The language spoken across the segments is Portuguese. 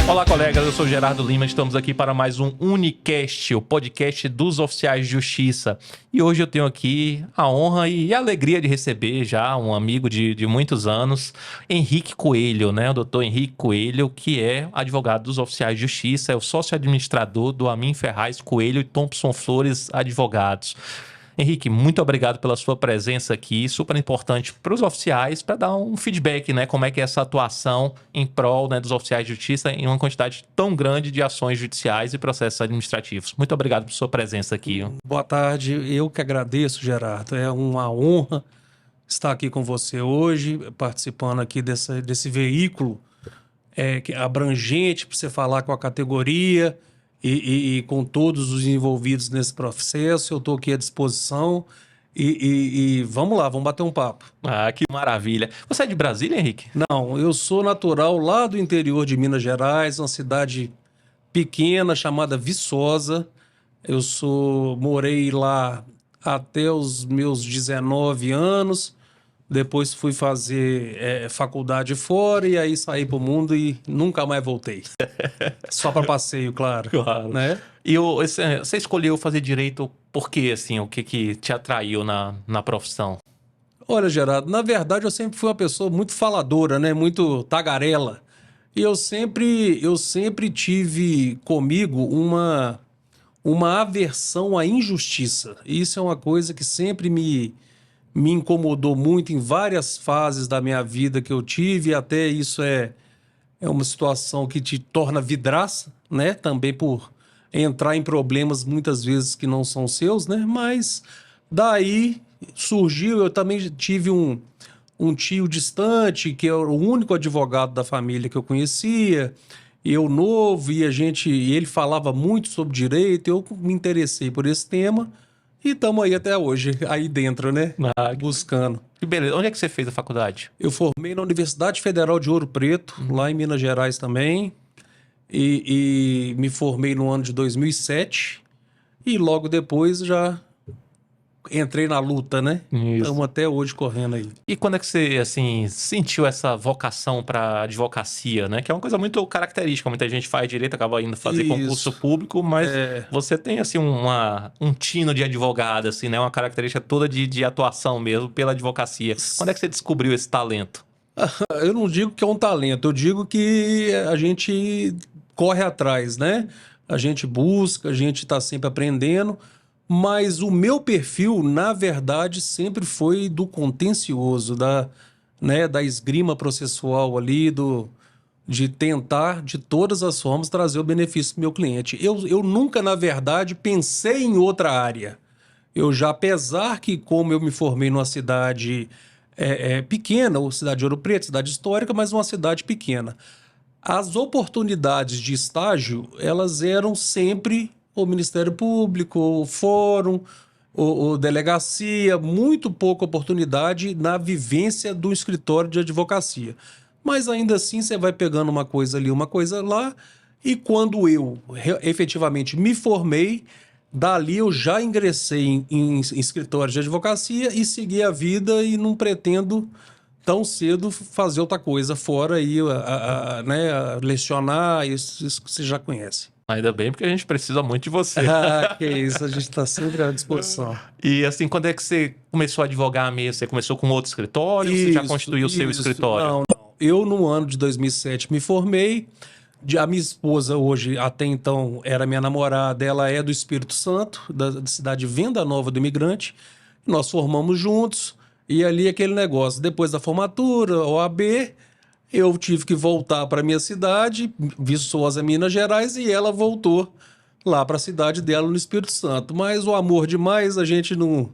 Olá, colegas, eu sou Gerardo Lima, estamos aqui para mais um Unicast, o podcast dos oficiais de justiça. E hoje eu tenho aqui a honra e a alegria de receber já um amigo de muitos anos, Henrique Coelho, né? O doutor Henrique Coelho, que é advogado dos oficiais de justiça, é o sócio-administrador do Amin Ferraz Coelho e Thompson Flores Advogados. Henrique, muito obrigado pela sua presença aqui, super importante para os oficiais, para dar um feedback, né? Como é que é essa atuação em prol, né, dos oficiais de justiça em uma quantidade tão grande de ações judiciais e processos administrativos. Muito obrigado por sua presença aqui. Boa tarde, eu que agradeço, Gerardo. É uma honra estar aqui com você hoje, participando aqui desse veículo que é abrangente para você falar com a categoria e com todos os envolvidos nesse processo. Eu estou aqui à disposição e vamos lá, vamos bater um papo. Ah, que maravilha. Você é de Brasília, Henrique? Não, eu sou natural lá do interior de Minas Gerais, uma cidade pequena chamada Viçosa. Morei lá até os meus 19 anos, depois fui fazer faculdade fora e aí saí pro mundo e nunca mais voltei. Só para passeio, claro. Claro. Né? E você escolheu fazer direito por quê, assim? O que te atraiu na profissão? Olha, Gerardo, na verdade eu sempre fui uma pessoa muito faladora, né? Muito tagarela. E eu sempre tive comigo uma aversão à injustiça. Isso é uma coisa que sempre me incomodou muito em várias fases da minha vida que eu tive, e até isso é uma situação que te torna vidraça, né? Também por entrar em problemas muitas vezes que não são seus, né? Mas daí surgiu, eu também tive um tio distante, que era o único advogado da família que eu conhecia, eu novo, e ele falava muito sobre direito, eu me interessei por esse tema e estamos aí até hoje, aí dentro, né? Buscando. Que beleza. Onde é que você fez a faculdade? Eu formei na Universidade Federal de Ouro Preto, lá em Minas Gerais também, e me formei no ano de 2007 e logo depois já entrei na luta, né? Estamos até hoje correndo aí. E quando é que você, assim, sentiu essa vocação para advocacia, né? Que é uma coisa muito característica. Muita gente faz direito, acaba indo fazer concurso público, mas você tem, assim, um tino de advogado, assim, né? Uma característica toda de atuação mesmo pela advocacia. Quando é que você descobriu esse talento? Eu não digo que é um talento, eu digo que a gente corre atrás, né? A gente busca, a gente está sempre aprendendo. Mas o meu perfil, na verdade, sempre foi do contencioso, da esgrima processual ali, de tentar, de todas as formas, trazer o benefício para o meu cliente. Eu nunca, na verdade, pensei em outra área. Apesar que, como eu me formei numa cidade pequena, ou cidade de Ouro Preto, cidade histórica, mas uma cidade pequena, as oportunidades de estágio, elas eram sempre o Ministério Público, o Fórum, o Delegacia, muito pouca oportunidade na vivência do escritório de advocacia. Mas ainda assim você vai pegando uma coisa ali, uma coisa lá, e quando eu efetivamente me formei, dali eu já ingressei em escritório de advocacia e segui a vida e não pretendo tão cedo fazer outra coisa fora aí, lecionar, isso que você já conhece. Ainda bem, porque a gente precisa muito de você. Que isso, a gente está sempre à disposição. E assim, quando é que você começou a advogar mesmo? Você começou com outro escritório ou você já constituiu o seu escritório? Não. Eu, no ano de 2007, me formei. A minha esposa hoje, até então, era minha namorada. Ela é do Espírito Santo, da cidade Venda Nova do Imigrante. Nós formamos juntos. E ali aquele negócio, depois da formatura, OAB... Eu tive que voltar para minha cidade, Viçosa, Minas Gerais, e ela voltou lá para a cidade dela no Espírito Santo. Mas o amor demais, a gente não...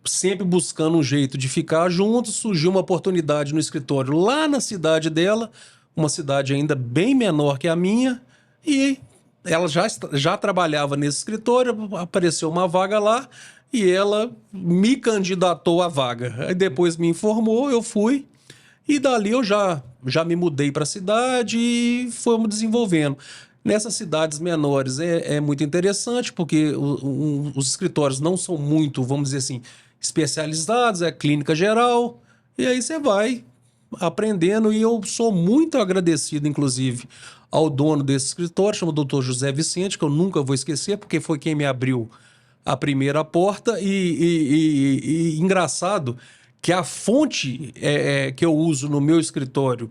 Sempre buscando um jeito de ficar juntos, surgiu uma oportunidade no escritório lá na cidade dela, uma cidade ainda bem menor que a minha, e ela já trabalhava nesse escritório, apareceu uma vaga lá, e ela me candidatou à vaga. Aí depois me informou, eu fui. E dali eu já me mudei para a cidade e fomos desenvolvendo. Nessas cidades menores é muito interessante, porque os escritórios não são muito, vamos dizer assim, especializados, é clínica geral, e aí você vai aprendendo, e eu sou muito agradecido, inclusive, ao dono desse escritório, chama Dr. José Vicente, que eu nunca vou esquecer, porque foi quem me abriu a primeira porta. E engraçado que a fonte que eu uso no meu escritório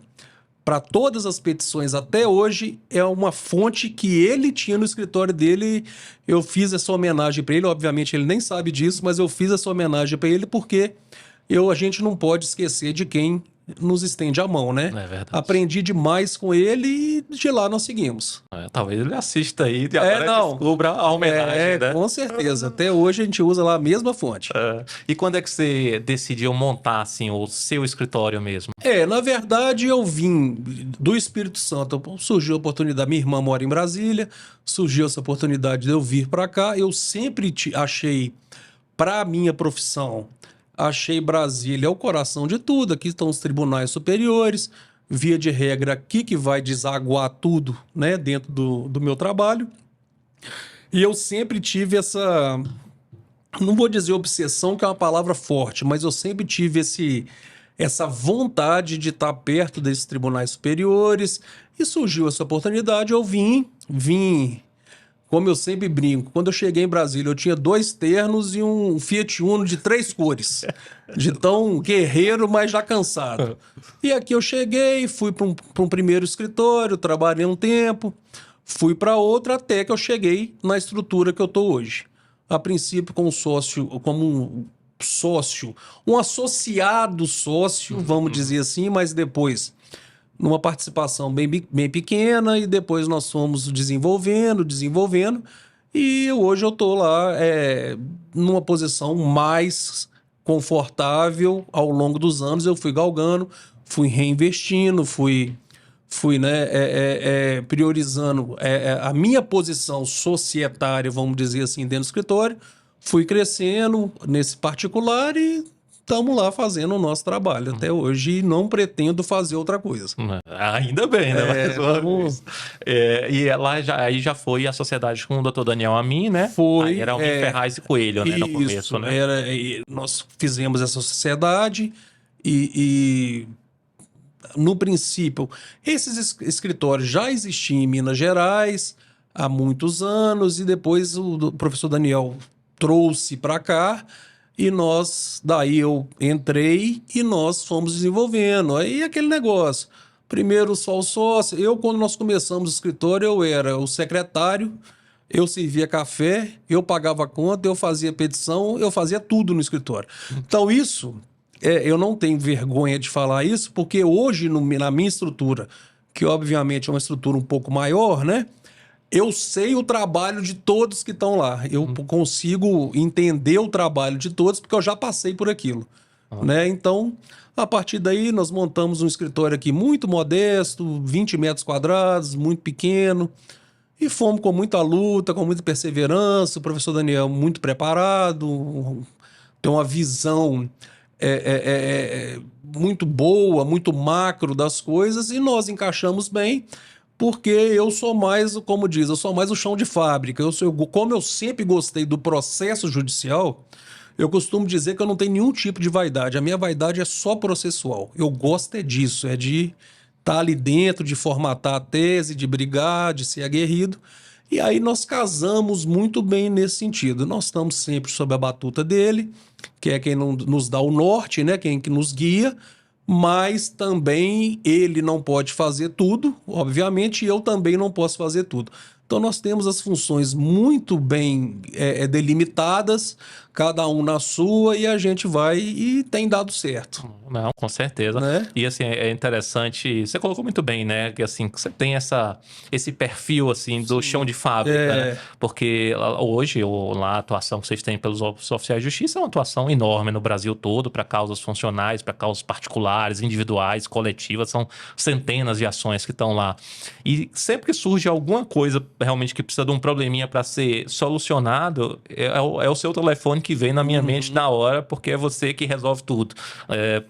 para todas as petições até hoje é uma fonte que ele tinha no escritório dele. Eu fiz essa homenagem para ele, obviamente ele nem sabe disso, mas eu fiz essa homenagem para ele porque a gente não pode esquecer de quem nos estende a mão, né? É verdade. Aprendi demais com ele e de lá nós seguimos. Talvez ele assista aí e agora descubra a homenagem, né? Com certeza. Até hoje a gente usa lá a mesma fonte. E quando é que você decidiu montar assim, o seu escritório mesmo? Na verdade, eu vim do Espírito Santo. Surgiu a oportunidade, minha irmã mora em Brasília, surgiu essa oportunidade de eu vir para cá. Eu sempre achei, para a minha profissão, achei Brasília o coração de tudo. Aqui estão os tribunais superiores, via de regra, aqui que vai desaguar tudo, né, dentro do meu trabalho. E eu sempre tive essa, não vou dizer obsessão, que é uma palavra forte, mas eu sempre tive essa vontade de estar perto desses tribunais superiores. E surgiu essa oportunidade, eu vim, como eu sempre brinco, quando eu cheguei em Brasília, eu tinha 2 ternos e um Fiat Uno de 3 cores. De tão guerreiro, mas já cansado. E aqui eu cheguei, fui para um primeiro escritório, trabalhei um tempo, fui para outro, até que eu cheguei na estrutura que eu estou hoje. A princípio, como um sócio, um associado sócio, vamos dizer assim, mas depois numa participação bem pequena, e depois nós fomos desenvolvendo, e hoje eu estou lá numa posição mais confortável. Ao longo dos anos eu fui galgando, fui reinvestindo, fui priorizando a minha posição societária, vamos dizer assim, dentro do escritório, fui crescendo nesse particular e estamos lá fazendo o nosso trabalho até hoje, e não pretendo fazer outra coisa. Ainda bem, né? E lá aí já foi a sociedade com o Dr. Daniel Amin, né? Foi. Aí era o Ferraz e Coelho, né? No começo, né? Nós fizemos essa sociedade e no princípio, esses escritórios já existiam em Minas Gerais há muitos anos, e depois o professor Daniel trouxe para cá. E daí eu entrei e nós fomos desenvolvendo. Aí aquele negócio, primeiro só o sócio. Quando nós começamos o escritório, eu era o secretário, eu servia café, eu pagava a conta, eu fazia petição, eu fazia tudo no escritório. Então isso, eu não tenho vergonha de falar isso, porque hoje na minha estrutura, que obviamente é uma estrutura um pouco maior, né? Eu sei o trabalho de todos que estão lá. Eu consigo entender o trabalho de todos, porque eu já passei por aquilo. Né? Então, a partir daí, nós montamos um escritório aqui muito modesto, 20 metros quadrados, muito pequeno. E fomos com muita luta, com muita perseverança. O professor Daniel muito preparado, tem uma visão muito boa, muito macro das coisas, e nós encaixamos bem. Porque eu sou mais, como diz, eu sou mais o chão de fábrica. Como eu sempre gostei do processo judicial, eu costumo dizer que eu não tenho nenhum tipo de vaidade. A minha vaidade é só processual. Eu gosto disso, de estar ali dentro, de formatar a tese, de brigar, de ser aguerrido. E aí nós casamos muito bem nesse sentido. Nós estamos sempre sob a batuta dele, que é quem nos dá o norte, né? Quem que nos guia. Mas também ele não pode fazer tudo, obviamente, e eu também não posso fazer tudo. Então nós temos as funções muito bem delimitadas, cada um na sua, e a gente vai e tem dado certo. Não, com certeza. Né? E assim, é interessante, você colocou muito bem, né? Que assim, você tem esse perfil assim do chão de fábrica, né? Porque hoje lá a atuação que vocês têm pelos oficiais de justiça é uma atuação enorme no Brasil todo, para causas funcionais, para causas particulares, individuais, coletivas, são centenas de ações que estão lá. E sempre que surge alguma coisa realmente que precisa de um probleminha para ser solucionado, é o seu telefone que vem na minha mente na hora, porque é você que resolve tudo.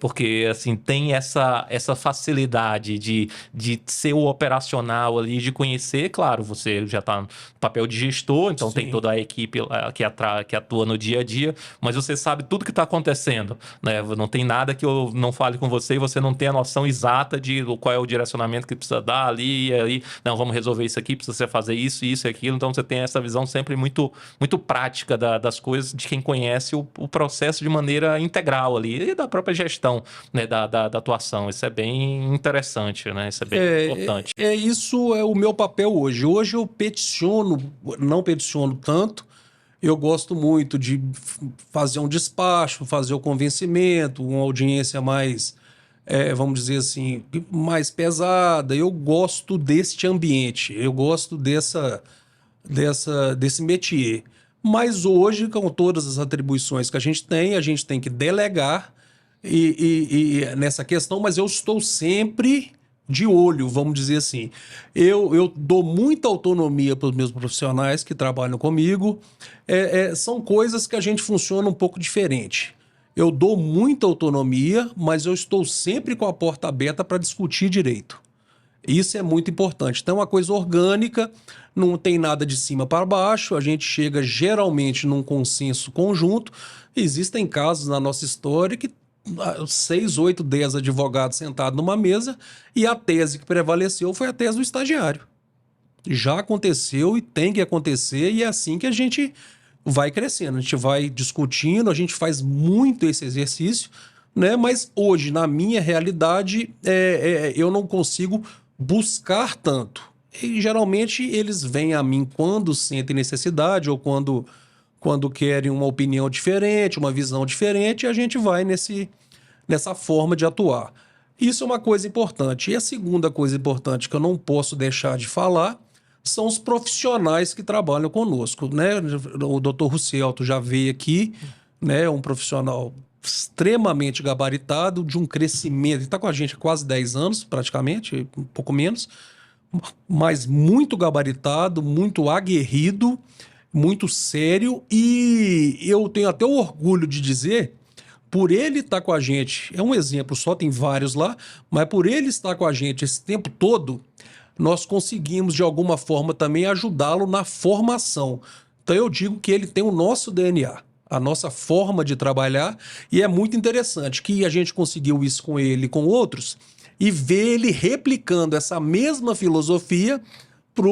Porque, assim, tem essa facilidade de ser o operacional ali, de conhecer. Claro, você já está no papel de gestor, então tem toda a equipe que atua no dia a dia, mas você sabe tudo que está acontecendo, né? Não tem nada que eu não fale com você e você não tem a noção exata de qual é o direcionamento que precisa dar ali, e aí, não, vamos resolver isso aqui, precisa fazer isso e aquilo. Então você tem essa visão sempre muito, muito prática das coisas, de quem conhece o processo de maneira integral ali, e da própria gestão, né, da atuação. Isso é bem interessante, né? Isso é bem importante. Isso é o meu papel hoje. Hoje eu não peticiono tanto. Eu gosto muito de fazer um despacho, fazer o convencimento, uma audiência mais, vamos dizer assim, mais pesada. Eu gosto deste ambiente, eu gosto desse métier. Mas hoje, com todas as atribuições que a gente tem que delegar e nessa questão, mas eu estou sempre de olho, vamos dizer assim. Eu dou muita autonomia para os meus profissionais que trabalham comigo. São coisas que a gente funciona um pouco diferente. Eu dou muita autonomia, mas eu estou sempre com a porta aberta para discutir direito. Isso é muito importante. Então, é uma coisa orgânica, não tem nada de cima para baixo, a gente chega geralmente num consenso conjunto. Existem casos na nossa história que 6, 8, 10 advogados sentados numa mesa e a tese que prevaleceu foi a tese do estagiário. Já aconteceu e tem que acontecer, e é assim que a gente vai crescendo, a gente vai discutindo, a gente faz muito esse exercício, né? Mas hoje, na minha realidade, eu não consigo buscar tanto. E geralmente eles vêm a mim quando sentem necessidade ou quando querem uma opinião diferente, uma visão diferente, e a gente vai nessa forma de atuar. Isso é uma coisa importante. E a segunda coisa importante que eu não posso deixar de falar são os profissionais que trabalham conosco, né? O Dr. Rousselto já veio aqui, né? Um profissional extremamente gabaritado, de um crescimento. Ele está com a gente há quase 10 anos, praticamente, um pouco menos, mas muito gabaritado, muito aguerrido, muito sério, e eu tenho até o orgulho de dizer, por ele estar com a gente, é um exemplo só, tem vários lá, mas por ele estar com a gente esse tempo todo, nós conseguimos de alguma forma também ajudá-lo na formação. Então eu digo que ele tem o nosso DNA, a nossa forma de trabalhar, e é muito interessante que a gente conseguiu isso com ele e com outros, e ver ele replicando essa mesma filosofia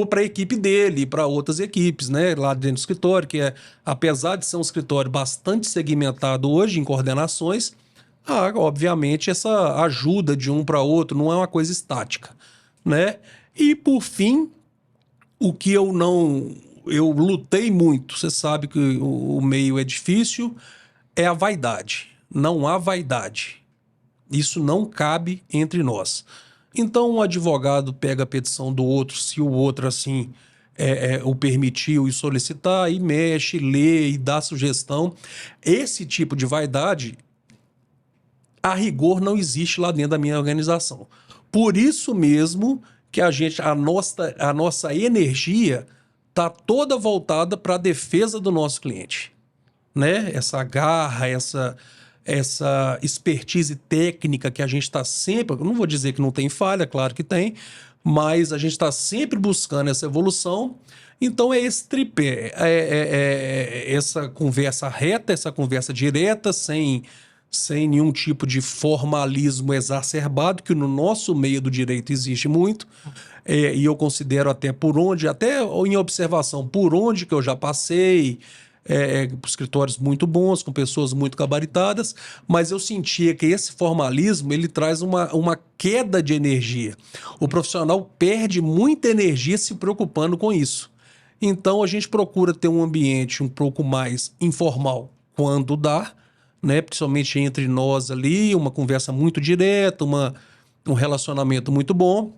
para a equipe dele, para outras equipes, né, lá dentro do escritório, que apesar de ser um escritório bastante segmentado hoje em coordenações, obviamente essa ajuda de um para outro não é uma coisa estática, né? E por fim, o que eu lutei muito, você sabe que o meio é difícil, é a vaidade. Não há vaidade. Isso não cabe entre nós. Então, um advogado pega a petição do outro, se o outro assim o permitiu e solicitar, e mexe, lê e dá sugestão. Esse tipo de vaidade, a rigor, não existe lá dentro da minha organização. Por isso mesmo que a nossa energia está toda voltada para a defesa do nosso cliente, né? Essa garra, essa expertise técnica que a gente está sempre... Eu não vou dizer que não tem falha, claro que tem, mas a gente está sempre buscando essa evolução. Então é esse tripé, essa conversa reta, essa conversa direta, sem nenhum tipo de formalismo exacerbado, que no nosso meio do direito existe muito, e eu considero até em observação, por onde que eu já passei, escritórios muito bons, com pessoas muito gabaritadas, mas eu sentia que esse formalismo ele traz uma queda de energia. O profissional perde muita energia se preocupando com isso. Então a gente procura ter um ambiente um pouco mais informal quando dá, né? Principalmente entre nós ali, uma conversa muito direta, um relacionamento muito bom.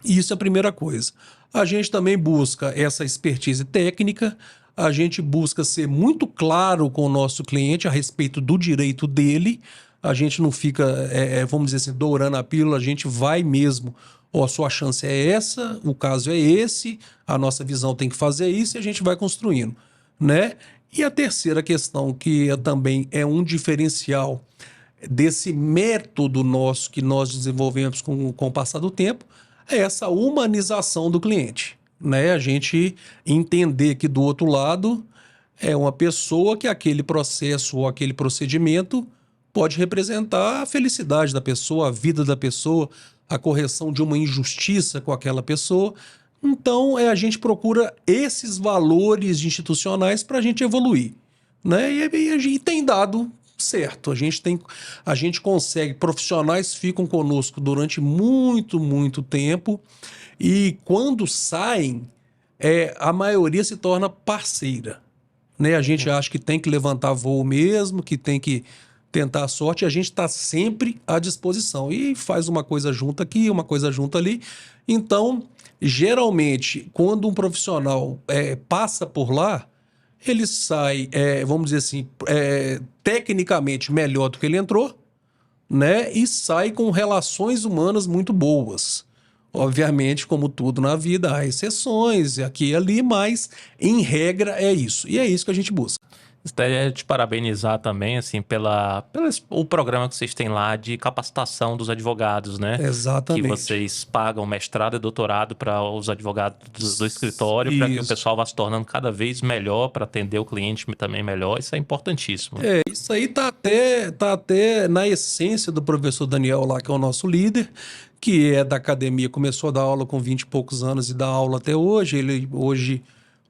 Isso é a primeira coisa. A gente também busca essa expertise técnica, a gente busca ser muito claro com o nosso cliente a respeito do direito dele, a gente não fica, vamos dizer assim, dourando a pílula, a gente vai mesmo, a sua chance é essa, o caso é esse, a nossa visão tem que fazer isso e a gente vai construindo, né? E a terceira questão, que também é um diferencial desse método nosso que nós desenvolvemos com o passar do tempo, é essa humanização do cliente, né? A gente entender que do outro lado é uma pessoa que aquele processo ou aquele procedimento pode representar a felicidade da pessoa, a vida da pessoa, a correção de uma injustiça com aquela pessoa. Então, a gente procura esses valores institucionais para a gente evoluir, né? E tem dado certo. A gente consegue, profissionais ficam conosco durante muito, muito tempo e quando saem, a maioria se torna parceira, né? A gente acha que tem que levantar voo mesmo, que tem que tentar a sorte, e a gente está sempre à disposição. E faz uma coisa junto aqui, uma coisa junto ali. Então, geralmente, quando um profissional passa por lá, ele sai, vamos dizer assim, tecnicamente melhor do que ele entrou, né? E sai com relações humanas muito boas. Obviamente, como tudo na vida, há exceções aqui e ali, mas em regra é isso. E é isso que a gente busca. Gostaria de te parabenizar também, assim, o programa que vocês têm lá de capacitação dos advogados, né? Exatamente. Que vocês pagam mestrado e doutorado para os advogados do escritório, para que o pessoal vá se tornando cada vez melhor, para atender o cliente também melhor. Isso é importantíssimo. Isso aí tá até na essência do professor Daniel lá, que é o nosso líder, que é da academia, começou a dar aula com 20 e poucos anos e dá aula até hoje. Ele hoje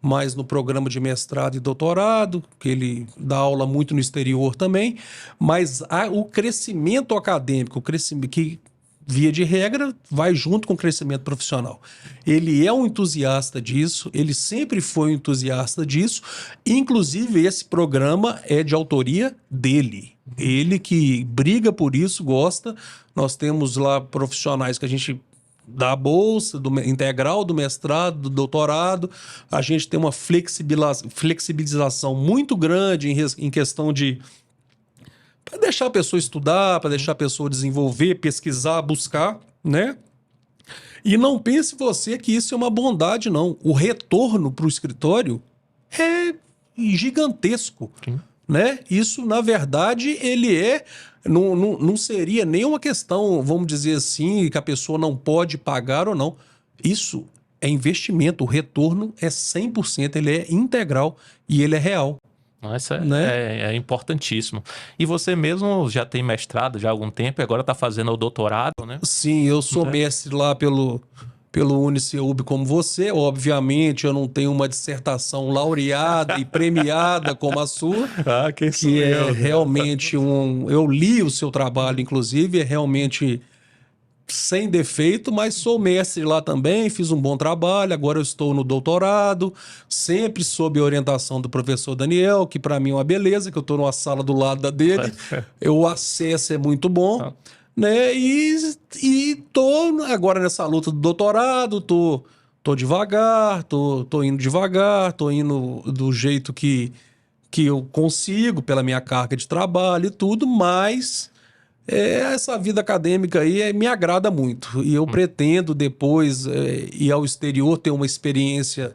mais no programa de mestrado e doutorado, que ele dá aula muito no exterior também, mas o crescimento acadêmico, o crescimento que, via de regra, vai junto com o crescimento profissional. Ele é um entusiasta disso, ele sempre foi um entusiasta disso, inclusive esse programa é de autoria dele. Ele que briga por isso, gosta. Nós temos lá profissionais que a gente da bolsa integral, do mestrado, do doutorado. A gente tem uma flexibilização muito grande em questão de para deixar a pessoa estudar, para deixar a pessoa desenvolver, pesquisar, buscar, né? E não pense você que isso é uma bondade, não. O retorno para o escritório é gigantesco, né? Isso, na verdade, ele não seria nenhuma questão, vamos dizer assim, que a pessoa não pode pagar ou não. Isso é investimento, o retorno é 100%, ele é integral e ele é real. Isso é importantíssimo. E você mesmo já tem mestrado já há algum tempo e agora está fazendo o doutorado, né? Sim, eu sou mestre lá pelo UniCeub como você. Obviamente, eu não tenho uma dissertação laureada e premiada como a sua. Que é realmente eu li o seu trabalho, inclusive, é realmente sem defeito, mas sou mestre lá também, fiz um bom trabalho, agora eu estou no doutorado, sempre sob a orientação do professor Daniel, que para mim é uma beleza, que eu estou numa sala do lado dele, o acesso é muito bom, né? E tô agora nessa luta do doutorado, tô devagar, tô indo devagar, tô indo do jeito que eu consigo, pela minha carga de trabalho e tudo, mas essa vida acadêmica aí me agrada muito. E eu pretendo depois ir ao exterior, ter uma experiência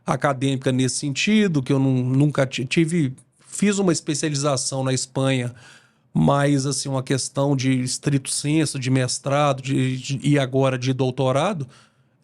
acadêmica nesse sentido, que eu nunca tive. Fiz uma especialização na Espanha, mas assim, uma questão de estrito senso, de mestrado e agora de doutorado,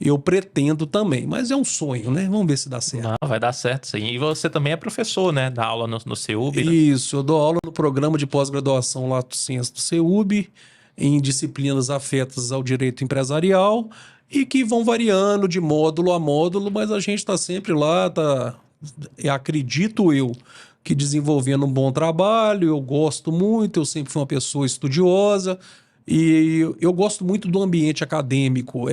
eu pretendo também, mas é um sonho, né? Vamos ver se dá certo. Não, vai dar certo, sim. E você também é professor, né? Dá aula no CEUB, né? Isso, eu dou aula no programa de pós-graduação Lato Sensu do CEUB, em disciplinas afetas ao direito empresarial e que vão variando de módulo a módulo, mas a gente está sempre lá, acredito eu, que desenvolvendo um bom trabalho. Eu gosto muito, eu sempre fui uma pessoa estudiosa, e eu gosto muito do ambiente acadêmico.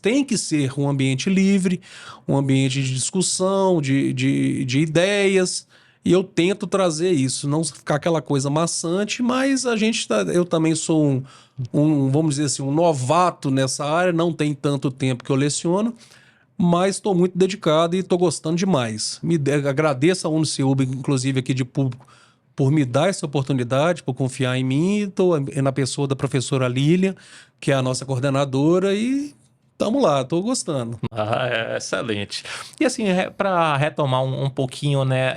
Tem que ser um ambiente livre, um ambiente de discussão, de ideias, e eu tento trazer isso, não ficar aquela coisa maçante, mas eu também sou vamos dizer assim, um novato nessa área, não tem tanto tempo que eu leciono, mas estou muito dedicado e estou gostando demais. Agradeço a UniCeub, inclusive aqui de público, por me dar essa oportunidade, por confiar em mim. Estou na pessoa da professora Lília, que é a nossa coordenadora, e Tamo lá, tô gostando. Excelente. E assim, para retomar um pouquinho, né,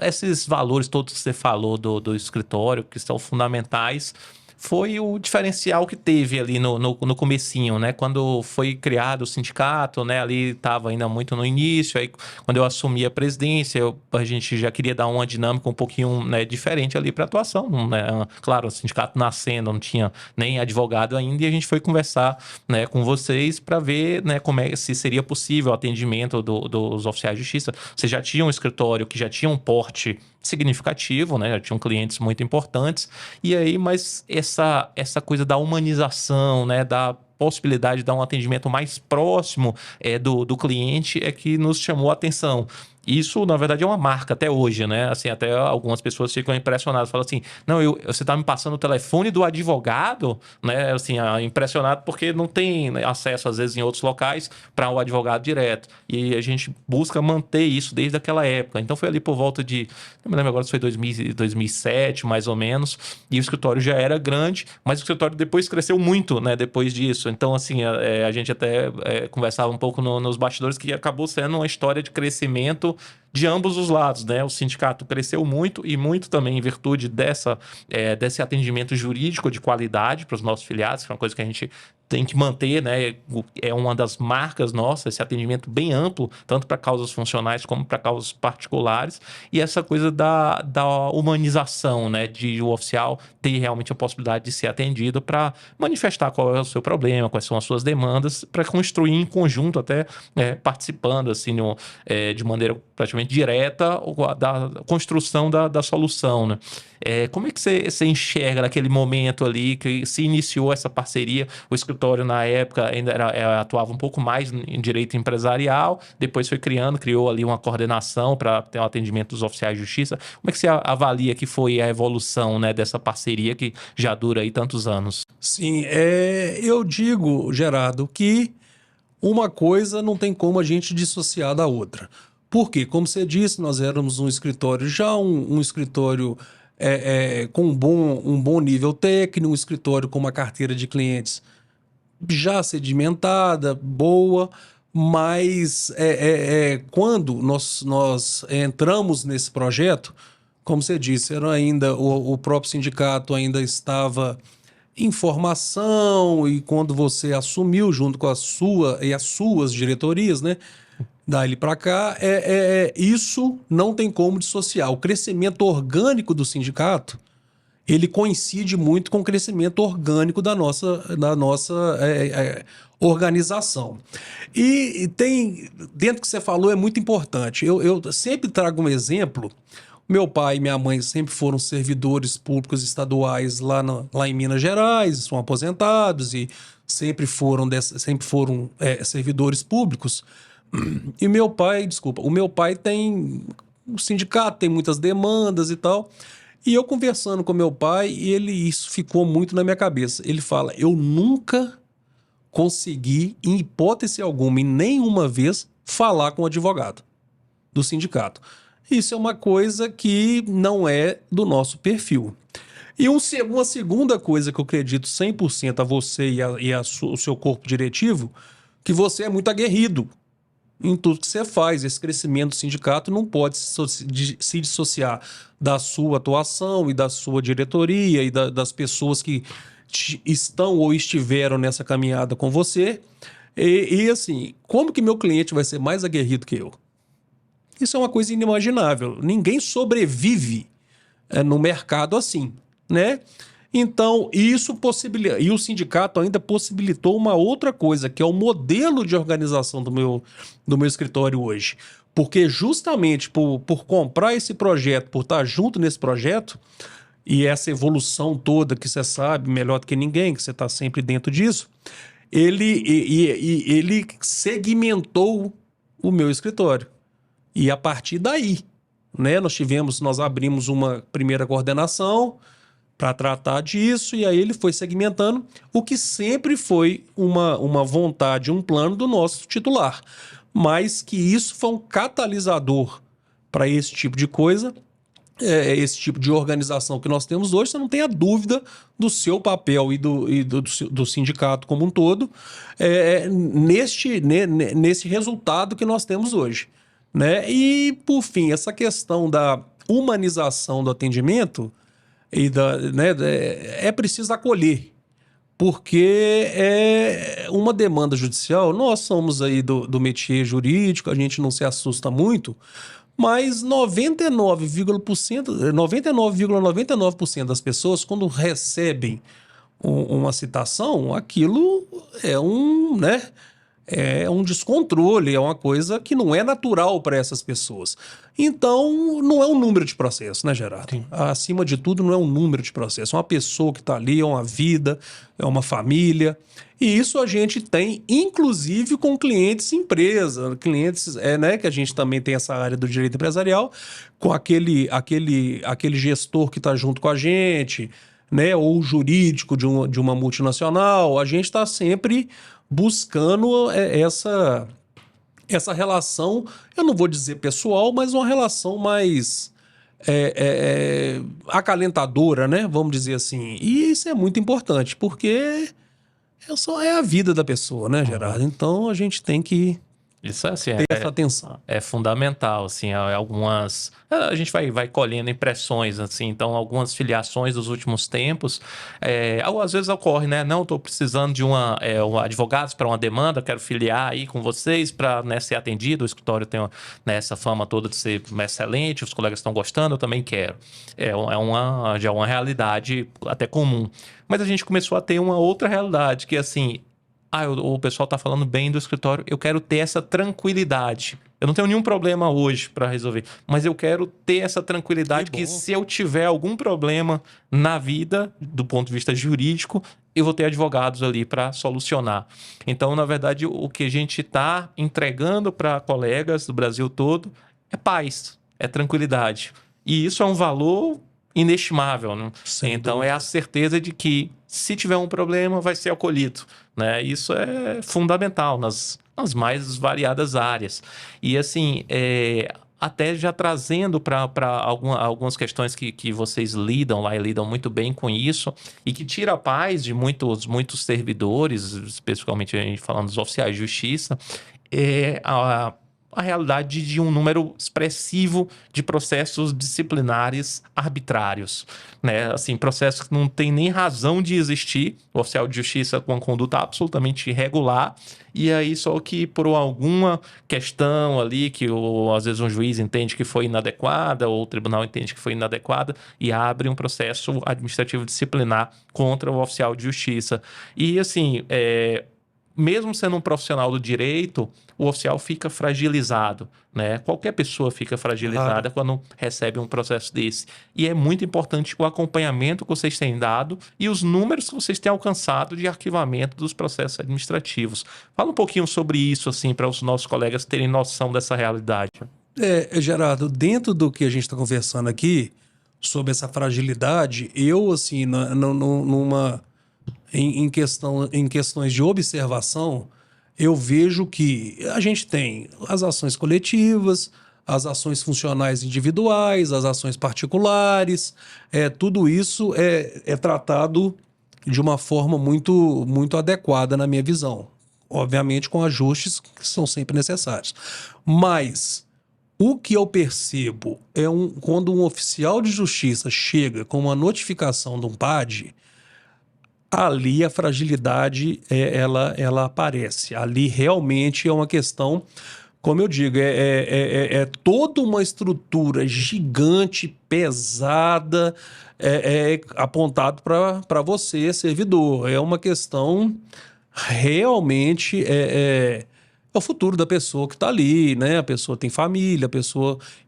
esses valores todos que você falou do escritório, que são fundamentais, foi o diferencial que teve ali no comecinho, né? Quando foi criado o sindicato, né? Ali estava ainda muito no início, aí quando eu assumi a presidência, a gente já queria dar uma dinâmica um pouquinho, né, diferente ali para atuação, né? Claro, o sindicato nascendo, não tinha nem advogado ainda, e a gente foi conversar, né, com vocês para ver, né, se seria possível o atendimento dos oficiais de justiça. Você já tinha um escritório que já tinha um porte significativo, né? Já tinham clientes muito importantes. E aí, mas essa coisa da humanização, né, da possibilidade de dar um atendimento mais próximo do cliente é que nos chamou a atenção. Isso, na verdade, é uma marca até hoje, né? Assim, até algumas pessoas ficam impressionadas. Falam assim, não, você tá me passando o telefone do advogado, né? Assim, impressionado porque não tem acesso, às vezes, em outros locais para o advogado direto. E a gente busca manter isso desde aquela época. Então, foi ali por volta de... Não me lembro agora se foi 2007, mais ou menos. E o escritório já era grande, mas o escritório depois cresceu muito, né? Depois disso. Então, assim, a gente até conversava um pouco nos bastidores que acabou sendo uma história de crescimento de ambos os lados, né? O sindicato cresceu muito e muito também em virtude desse atendimento jurídico de qualidade para os nossos filiados, que é uma coisa que a gente tem que manter, né? É uma das marcas nossas, esse atendimento bem amplo, tanto para causas funcionais como para causas particulares, e essa coisa da humanização, né? De o oficial ter realmente a possibilidade de ser atendido para manifestar qual é o seu problema, quais são as suas demandas, para construir em conjunto, até participando assim, de maneira praticamente direta da construção da solução, né? Como é que você enxerga naquele momento ali que se iniciou essa parceria? O escritório na época ainda atuava um pouco mais em direito empresarial, depois criou ali uma coordenação para ter o atendimento dos oficiais de justiça. Como é que você avalia que foi a evolução, né, dessa parceria que já dura aí tantos anos? Sim, eu digo, Gerardo, que uma coisa não tem como a gente dissociar da outra. Por quê? Como você disse, nós éramos um escritório, já um escritório com um bom nível técnico, um escritório com uma carteira de clientes já sedimentada, boa, mas quando nós entramos nesse projeto, como você disse, era ainda o próprio sindicato ainda estava em formação, e quando você assumiu junto com a sua e as suas diretorias, né? Dali para cá, isso não tem como dissociar. O crescimento orgânico do sindicato, ele coincide muito com o crescimento orgânico da nossa organização. E tem, dentro do que você falou, é muito importante. Eu sempre trago um exemplo. Meu pai e minha mãe sempre foram servidores públicos estaduais lá em Minas Gerais, são aposentados e sempre foram servidores públicos. E o meu pai tem um sindicato, tem muitas demandas e tal. E eu conversando com meu pai, isso ficou muito na minha cabeça. Ele fala: eu nunca consegui, em hipótese alguma, e nenhuma vez, falar com o advogado do sindicato. Isso é uma coisa que não é do nosso perfil. E uma segunda coisa que eu acredito 100% a você o seu corpo diretivo, que você é muito aguerrido em tudo que você faz. Esse crescimento do sindicato não pode se dissociar da sua atuação e da sua diretoria e das pessoas que estão ou estiveram nessa caminhada com você. E assim, como que meu cliente vai ser mais aguerrido que eu? Isso é uma coisa inimaginável. Ninguém sobrevive no mercado assim, né? Então, isso possibilita. E o sindicato ainda possibilitou uma outra coisa, que é o modelo de organização do meu escritório hoje. Porque justamente por comprar esse projeto, por estar junto nesse projeto, e essa evolução toda que você sabe melhor do que ninguém, que você está sempre dentro disso, ele segmentou o meu escritório. E a partir daí, né, nós abrimos uma primeira coordenação para tratar disso, e aí ele foi segmentando, o que sempre foi uma vontade, um plano do nosso titular. Mas que isso foi um catalisador para esse tipo de coisa, esse tipo de organização que nós temos hoje, você não tem a dúvida do seu papel e do sindicato como um todo nesse resultado que nós temos hoje, né? E, por fim, essa questão da humanização do atendimento é preciso acolher, porque é uma demanda judicial. Nós somos aí do métier jurídico, a gente não se assusta muito, mas 99,99% das pessoas, quando recebem uma citação, aquilo é um descontrole, é uma coisa que não é natural para essas pessoas. Então, não é um número de processo, né, Gerardo? Sim. Acima de tudo, não é um número de processo. É uma pessoa que está ali, é uma vida, é uma família. E isso a gente tem, inclusive, com clientes empresa, clientes, né, que a gente também tem essa área do direito empresarial, com aquele gestor que está junto com a gente, né, ou jurídico de uma multinacional. A gente está sempre buscando essa relação, eu não vou dizer pessoal, mas uma relação mais acalentadora, né? Vamos dizer assim. E isso é muito importante, porque é a vida da pessoa, né, Gerardo? Então a gente tem que Isso é assim, ter essa atenção. é fundamental, assim, algumas... A gente vai colhendo impressões, assim, então algumas filiações dos últimos tempos, às vezes ocorre, né? Não, estou precisando de um advogados para uma demanda, quero filiar aí com vocês para, né, ser atendido, o escritório tem essa fama toda de ser excelente, os colegas estão gostando, eu também quero. Já é uma realidade até comum. Mas a gente começou a ter uma outra realidade, que assim... o pessoal está falando bem do escritório, eu quero ter essa tranquilidade. Eu não tenho nenhum problema hoje para resolver, mas eu quero ter essa tranquilidade que se eu tiver algum problema na vida, do ponto de vista jurídico, eu vou ter advogados ali para solucionar. Então, na verdade, o que a gente está entregando para colegas do Brasil todo é paz, é tranquilidade. E isso é um valor inestimável, né? Então é a certeza de que se tiver um problema vai ser acolhido, né? Isso é fundamental nas mais variadas áreas. E assim, até já trazendo para algumas questões que vocês lidam lá e lidam muito bem com isso e que tira a paz de muitos servidores, especificamente a gente falando dos oficiais de justiça, a realidade de um número expressivo de processos disciplinares arbitrários, né? Assim, processos que não tem nem razão de existir, o oficial de justiça com uma conduta absolutamente irregular, e aí só que por alguma questão ali que às vezes um juiz entende que foi inadequada ou o tribunal entende que foi inadequada e abre um processo administrativo disciplinar contra o oficial de justiça. E assim, mesmo sendo um profissional do direito, o oficial fica fragilizado, né? Qualquer pessoa fica fragilizada quando recebe um processo desse. E é muito importante o acompanhamento que vocês têm dado e os números que vocês têm alcançado de arquivamento dos processos administrativos. Fala um pouquinho sobre isso, assim, para os nossos colegas terem noção dessa realidade. Gerardo, dentro do que a gente está conversando aqui, sobre essa fragilidade, eu, assim, em questões de observação, eu vejo que a gente tem as ações coletivas, as ações funcionais individuais, as ações particulares, tudo isso é tratado de uma forma muito, muito adequada na minha visão. Obviamente com ajustes que são sempre necessários. Mas o que eu percebo quando um oficial de justiça chega com uma notificação de um PAD, ali a fragilidade ela aparece. Ali realmente é uma questão, como eu digo, é toda uma estrutura gigante, pesada, apontado para você, servidor. É uma questão realmente é o futuro da pessoa que está ali, né? A pessoa tem família,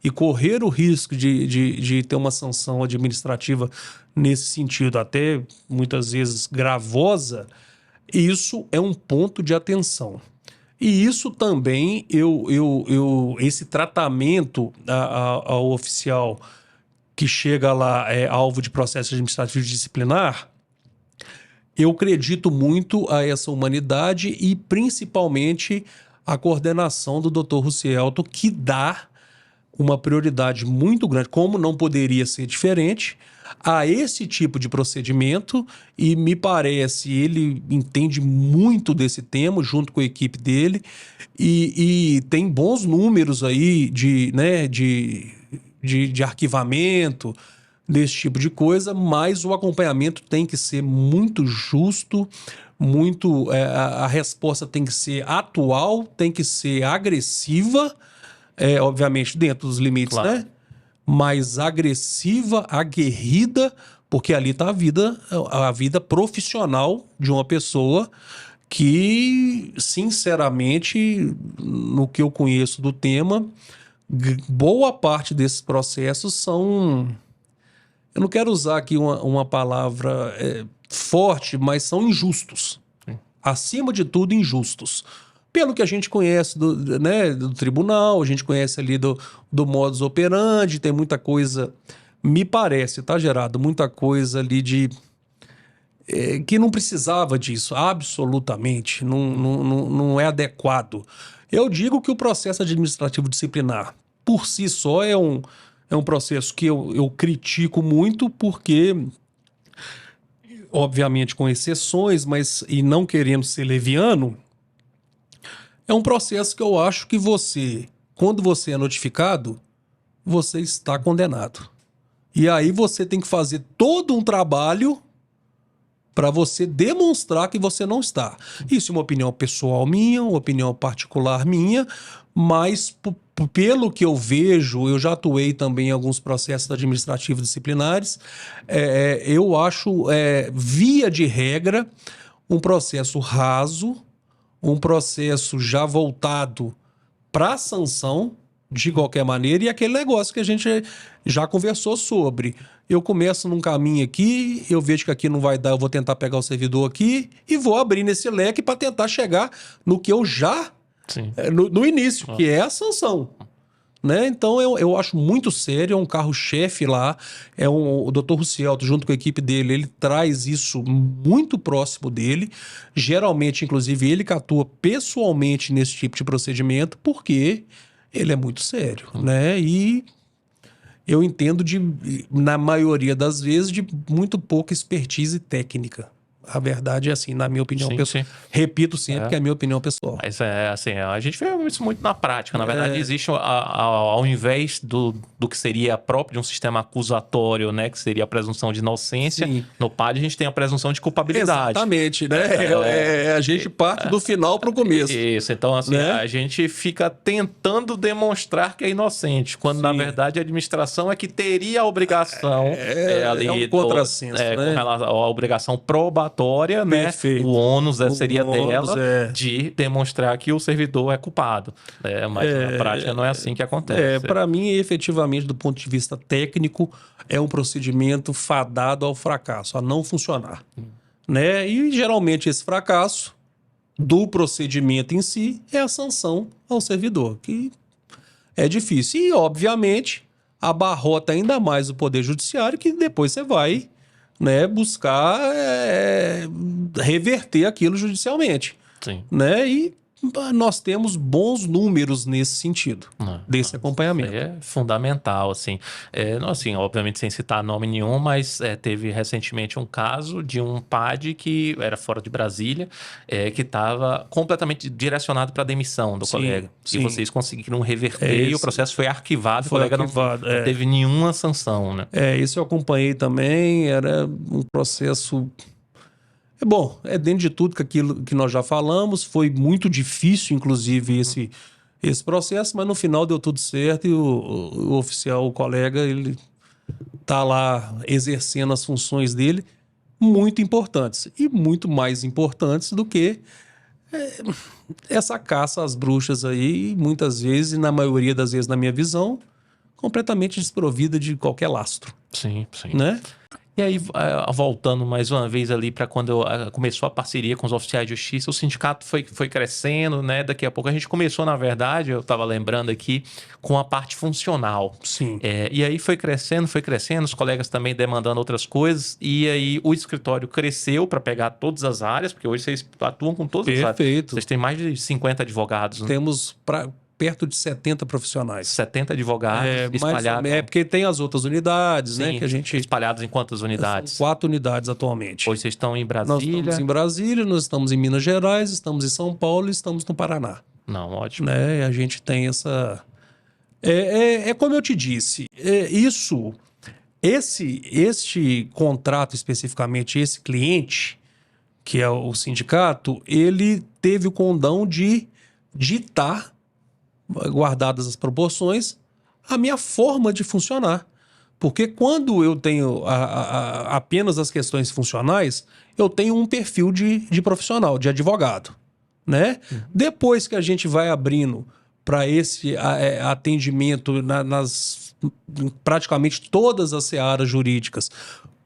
e correr o risco de ter uma sanção administrativa nesse sentido, até muitas vezes gravosa, isso é um ponto de atenção. E isso também, esse tratamento ao oficial que chega lá alvo de processo administrativo disciplinar, eu acredito muito a essa humanidade e principalmente a coordenação do Dr. Rucielto, que dá uma prioridade muito grande, como não poderia ser diferente, a esse tipo de procedimento, e me parece, ele entende muito desse tema, junto com a equipe dele, e tem bons números aí de arquivamento, desse tipo de coisa, mas o acompanhamento tem que ser muito justo, a resposta tem que ser atual, tem que ser agressiva, obviamente dentro dos limites, Claro. né? Mais agressiva, aguerrida, porque ali está a vida profissional de uma pessoa que, sinceramente, no que eu conheço do tema, boa parte desses processos são... Eu não quero usar aqui uma palavra forte, mas são injustos. Acima de tudo, injustos. Pelo que a gente conhece do tribunal, a gente conhece ali do modus operandi, tem muita coisa, me parece, tá, Gerardo? Muita coisa ali que não precisava disso, absolutamente, não é adequado. Eu digo que o processo administrativo disciplinar, por si só, é um processo que eu critico muito, porque, obviamente com exceções, mas e não querendo ser leviano, é um processo que eu acho que quando você é notificado, você está condenado. E aí você tem que fazer todo um trabalho para você demonstrar que você não está. Isso é uma opinião pessoal minha, uma opinião particular minha, mas pelo que eu vejo, eu já atuei também em alguns processos administrativos disciplinares, eu acho, via de regra, um processo raso, um processo já voltado para a sanção, de qualquer maneira, e aquele negócio que a gente já conversou sobre. Eu começo num caminho aqui, eu vejo que aqui não vai dar, eu vou tentar pegar o servidor aqui e vou abrir nesse leque para tentar chegar no que eu já... No início, que é a sanção. Né? Então eu acho muito sério, é um carro-chefe lá, o Dr. Rucielto, junto com a equipe dele, ele traz isso muito próximo dele, geralmente, inclusive, ele que atua pessoalmente nesse tipo de procedimento, porque ele é muito sério, né? E eu entendo, na maioria das vezes, de muito pouca expertise técnica. A verdade é assim, na minha opinião pessoal. Repito sempre que é a minha opinião pessoal. Mas assim, a gente vê isso muito na prática. Na verdade, existe, ao invés do que seria próprio de um sistema acusatório, né, que seria a presunção de inocência, no PAD a gente tem a presunção de culpabilidade. Exatamente, né? A gente parte do final para o começo. Isso, então assim, né? A gente fica tentando demonstrar que é inocente, quando na verdade a administração é que teria a obrigação ali, um contrassenso, né? com relação à obrigação probatória, né? O ônus seria dela de demonstrar que o servidor é culpado. Mas na prática não é assim que acontece. Para mim, efetivamente, do ponto de vista técnico, é um procedimento fadado ao fracasso, a não funcionar. Né? E geralmente esse fracasso do procedimento em si é a sanção ao servidor, que é difícil. E, obviamente, abarrota ainda mais o Poder Judiciário, que depois você vai, né, buscar reverter aquilo judicialmente. Sim. Né? E nós temos bons números nesse sentido, desse acompanhamento. Isso aí é fundamental, assim. Assim, obviamente sem citar nome nenhum, mas teve recentemente um caso de um PAD que era fora de Brasília, que estava completamente direcionado para a demissão do colega. E vocês conseguiram reverter e o processo foi arquivado, o colega não teve nenhuma sanção, né? Isso eu acompanhei também, era um processo... Bom, dentro de tudo aquilo que nós já falamos, foi muito difícil, inclusive, esse processo, mas no final deu tudo certo e o oficial, o colega, ele está lá exercendo as funções dele, muito importantes. E muito mais importantes do que essa caça às bruxas aí, muitas vezes, e na maioria das vezes, na minha visão, completamente desprovida de qualquer lastro. Sim, sim. Né? E aí, voltando mais uma vez ali para quando começou a parceria com os oficiais de justiça, o sindicato foi crescendo, né? Daqui a pouco a gente começou, na verdade, eu estava lembrando aqui, com a parte funcional. Sim. E aí foi crescendo, os colegas também demandando outras coisas, e aí o escritório cresceu para pegar todas as áreas, porque hoje vocês atuam com todas as áreas. Perfeito. Vocês têm mais de 50 advogados, né? Temos perto de 70 profissionais. 70 advogados espalhados. Porque tem as outras unidades, Sim, né? Que a gente... espalhados em quantas unidades? São 4 unidades atualmente. Hoje vocês estão em Nós Brasília? estamos em Brasília, nós estamos em Minas Gerais, estamos em São Paulo e estamos no Paraná. Não, ótimo. Né? A gente tem essa... É como eu te disse, este contrato especificamente, esse cliente, que é o sindicato, ele teve o condão de ditar, guardadas as proporções, a minha forma de funcionar. Porque quando eu tenho apenas as questões funcionais, eu tenho um perfil de profissional, de advogado, né? Depois que a gente vai abrindo para esse atendimento nas praticamente todas as searas jurídicas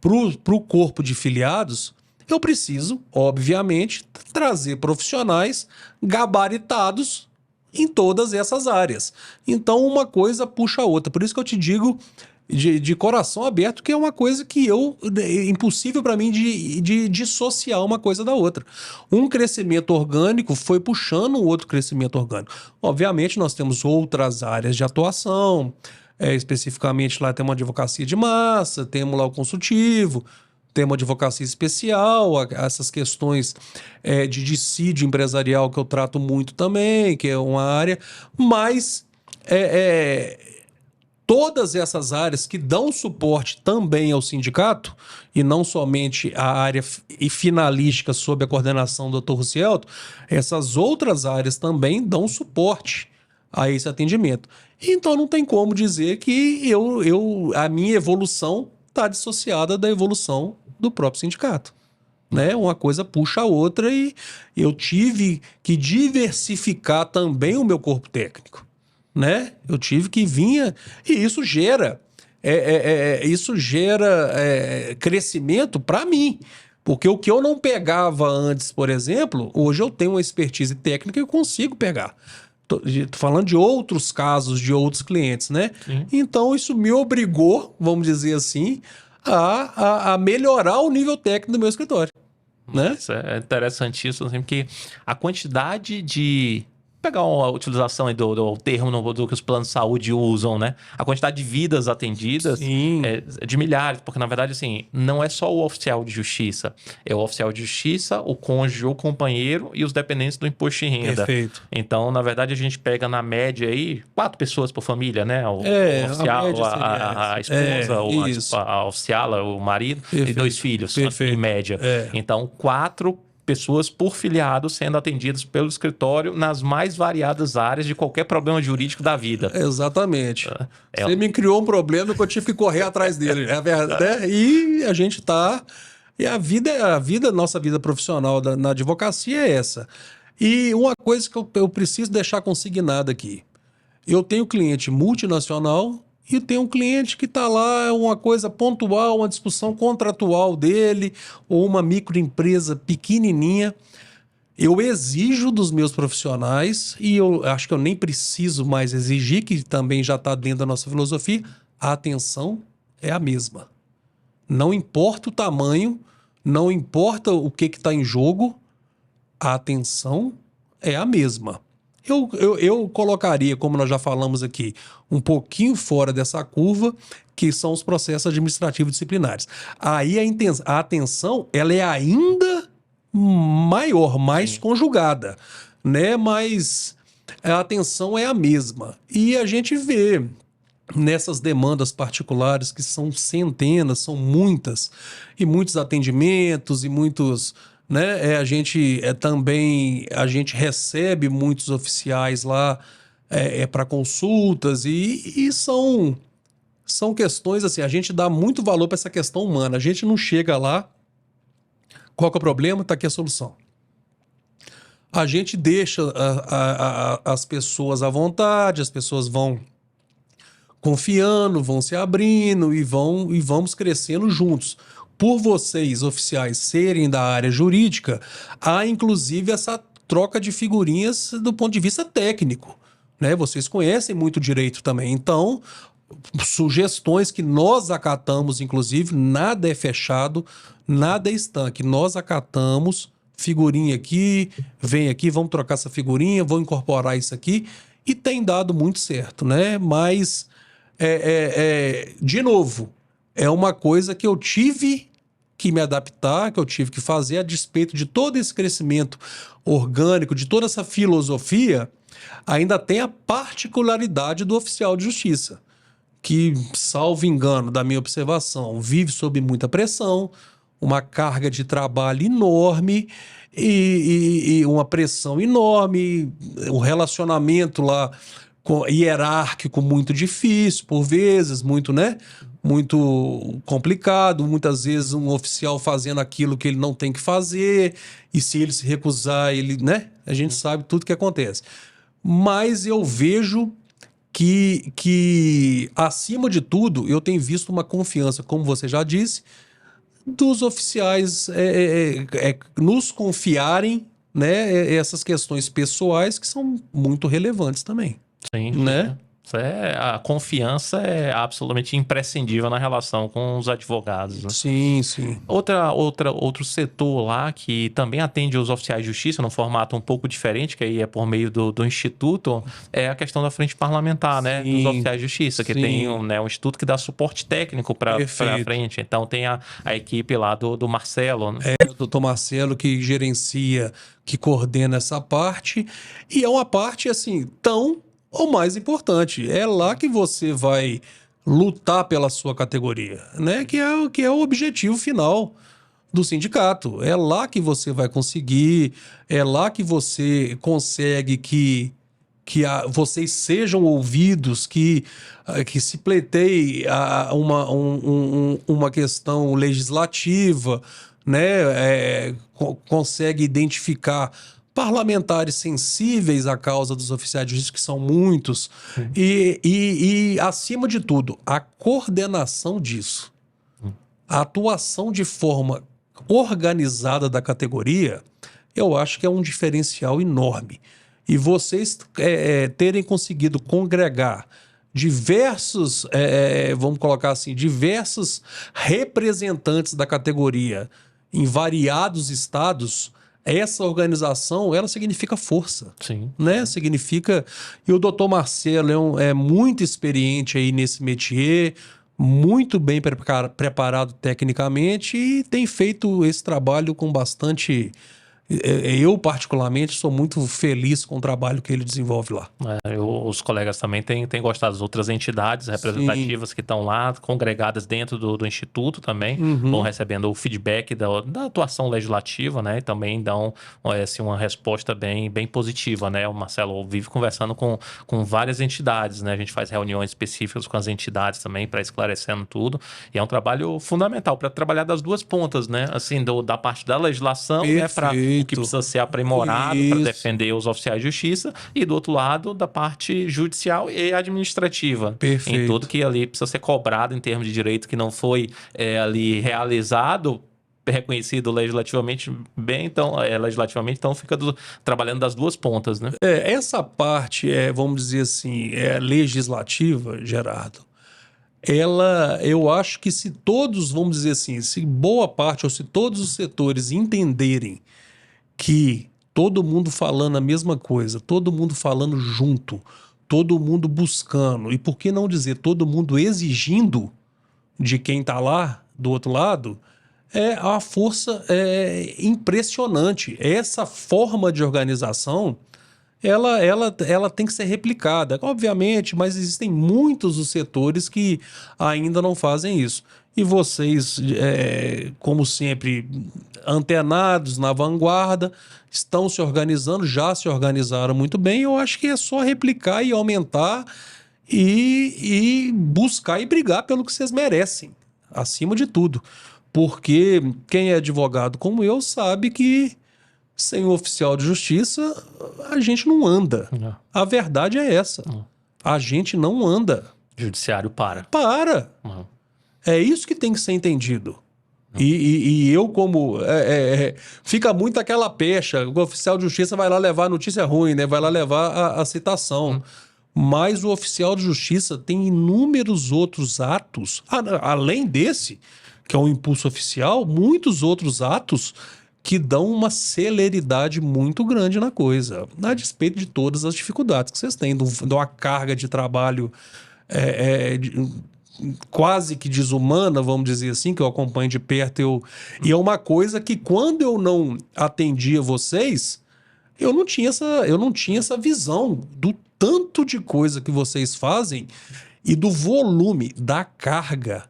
para o corpo de filiados, eu preciso, obviamente, trazer profissionais gabaritados em todas essas áreas. Então, uma coisa puxa a outra. Por isso que eu te digo de coração aberto que é uma coisa que é impossível para mim de dissociar uma coisa da outra. Um crescimento orgânico foi puxando um outro crescimento orgânico. Obviamente, nós temos outras áreas de atuação, especificamente lá temos uma advocacia de massa, temos lá o consultivo, temos uma advocacia especial, essas questões de dissídio empresarial que eu trato muito também, que é uma área, mas todas essas áreas que dão suporte também ao sindicato, e não somente a área finalística sob a coordenação do Dr. Rucielto, essas outras áreas também dão suporte a esse atendimento. Então não tem como dizer que a minha evolução está dissociada da evolução do próprio sindicato. Né? Uma coisa puxa a outra e eu tive que diversificar também o meu corpo técnico. Né? Eu tive que vir e isso gera crescimento para mim, porque o que eu não pegava antes, por exemplo, hoje eu tenho uma expertise técnica e eu consigo pegar. Tô falando de outros casos de outros clientes, né? Então isso me obrigou, vamos dizer assim, a melhorar o nível técnico do meu escritório, né? Isso é interessantíssimo, assim, porque a quantidade de... pegar uma utilização aí do termo do que os planos de saúde usam, né? A quantidade de vidas atendidas é de milhares, porque na verdade, assim, não é só o oficial de justiça. É o oficial de justiça, o cônjuge, o companheiro e os dependentes do imposto de renda. Perfeito. Então, na verdade, a gente pega na média aí 4 pessoas por família, né? O oficial, a esposa, a oficial, o marido. Perfeito. E 2 filhos, em média. Então, 4 pessoas por filiado sendo atendidas pelo escritório nas mais variadas áreas de qualquer problema jurídico da vida. Exatamente. Você me criou um problema que eu tive que correr atrás dele. É verdade, né? E a gente tá... E a nossa vida profissional na advocacia é essa. E uma coisa que eu preciso deixar consignada aqui. Eu tenho cliente multinacional e tem um cliente que está lá, uma coisa pontual, uma discussão contratual dele, ou uma microempresa pequenininha. Eu exijo dos meus profissionais, e eu acho que eu nem preciso mais exigir, que também já está dentro da nossa filosofia, a atenção é a mesma. Não importa o tamanho, não importa o que está em jogo, a atenção é a mesma. Eu colocaria, como nós já falamos aqui, um pouquinho fora dessa curva, que são os processos administrativos disciplinares. Aí a atenção ela é ainda maior, mais conjugada, né? Mas a atenção é a mesma. E a gente vê nessas demandas particulares, que são centenas, são muitas, e muitos atendimentos e muitos... Né? A gente recebe muitos oficiais lá para consultas e são questões assim, a gente dá muito valor para essa questão humana. A gente não chega lá, qual que é o problema? Está aqui a solução. A gente deixa as pessoas à vontade, as pessoas vão confiando, vão se abrindo e vamos crescendo juntos. Por vocês, oficiais, serem da área jurídica, há inclusive essa troca de figurinhas do ponto de vista técnico, né? Vocês conhecem muito direito também. Então, sugestões que nós acatamos, inclusive, nada é fechado, nada é estanque. Nós acatamos, figurinha aqui, vem aqui, vamos trocar essa figurinha, vamos incorporar isso aqui. e tem dado muito certo, né? Mas, de novo, é uma coisa que eu tive que me adaptar, que eu tive que fazer a despeito de todo esse crescimento orgânico, de toda essa filosofia, ainda tem a particularidade do oficial de justiça, que, salvo engano, da minha observação, vive sob muita pressão, uma carga de trabalho enorme e uma pressão enorme, um relacionamento lá hierárquico muito difícil, por vezes, muito, né? Muito complicado, muitas vezes um oficial fazendo aquilo que ele não tem que fazer, e se ele se recusar, ele, né? A gente sabe tudo que acontece. Mas eu vejo que, acima de tudo, eu tenho visto uma confiança, como você já disse, dos oficiais nos confiarem, né, essas questões pessoais que são muito relevantes também. Sim, né? A confiança é absolutamente imprescindível na relação com os advogados, né? Sim, sim. Outro setor lá que também atende os oficiais de justiça num formato um pouco diferente, que aí é por meio do Instituto, é a questão da frente parlamentar, né? Dos oficiais de justiça, que tem um instituto que dá suporte técnico para a frente. Então tem a equipe lá do Marcelo, né? O doutor Marcelo que gerencia, que coordena essa parte, e é uma parte, assim, tão ou mais importante. É lá que você vai lutar pela sua categoria, né? Que é o objetivo final do sindicato. É lá que você vai conseguir, é lá que você consegue que vocês sejam ouvidos, que se pleiteie uma questão legislativa, né? Consegue identificar parlamentares sensíveis à causa dos oficiais de justiça, que são muitos, e, acima de tudo, a coordenação disso, a atuação de forma organizada da categoria, eu acho que é um diferencial enorme. E vocês terem conseguido congregar diversos, vamos colocar assim, diversos representantes da categoria em variados estados, essa organização, ela significa força. Sim. Né? Significa... E o doutor Marcelo é muito experiente aí nesse métier, muito bem preparado tecnicamente e tem feito esse trabalho com bastante... Eu, particularmente, sou muito feliz com o trabalho que ele desenvolve lá. Os colegas também têm gostado das outras entidades representativas que estão lá, congregadas dentro do Instituto também, vão recebendo o feedback da atuação legislativa, né? E também dão assim, uma resposta bem positiva, né? O Marcelo vive conversando com várias entidades, né? A gente faz reuniões específicas com as entidades também para esclarecendo tudo. E é um trabalho fundamental para trabalhar das duas pontas, né? Assim, da parte da legislação, né? Para o que precisa ser aprimorado para defender os oficiais de justiça, e do outro lado da parte judicial e administrativa. Perfeito. Em tudo que ali precisa ser cobrado em termos de direito que não foi ali realizado, reconhecido legislativamente bem, então fica trabalhando das duas pontas, né? Essa parte vamos dizer assim, legislativa, Gerardo, eu acho que se todos, vamos dizer assim, se boa parte ou se todos os setores entenderem que todo mundo falando a mesma coisa, todo mundo falando junto, todo mundo buscando, e por que não dizer todo mundo exigindo de quem está lá do outro lado, é uma força impressionante. Essa forma de organização, ela tem que ser replicada, obviamente, mas existem muitos os setores que ainda não fazem isso. E vocês, como sempre, antenados na vanguarda, estão se organizando, já se organizaram muito bem. Eu acho que é só replicar e aumentar e buscar e brigar pelo que vocês merecem, acima de tudo. Porque quem é advogado como eu sabe que sem o oficial de justiça a gente não anda. A verdade é essa. A gente não anda. O judiciário para. É isso que tem que ser entendido. E eu, como... fica muito aquela pecha. O oficial de justiça vai lá levar a notícia ruim, né? Vai lá levar a citação. Mas o oficial de justiça tem inúmeros outros atos, além desse, que é um impulso oficial, muitos outros atos que dão uma celeridade muito grande na coisa, a despeito de todas as dificuldades que vocês têm, de uma carga de trabalho quase que desumana, vamos dizer assim, que eu acompanho de perto. E é uma coisa que quando eu não atendia vocês, eu não tinha essa visão do tanto de coisa que vocês fazem e do volume da carga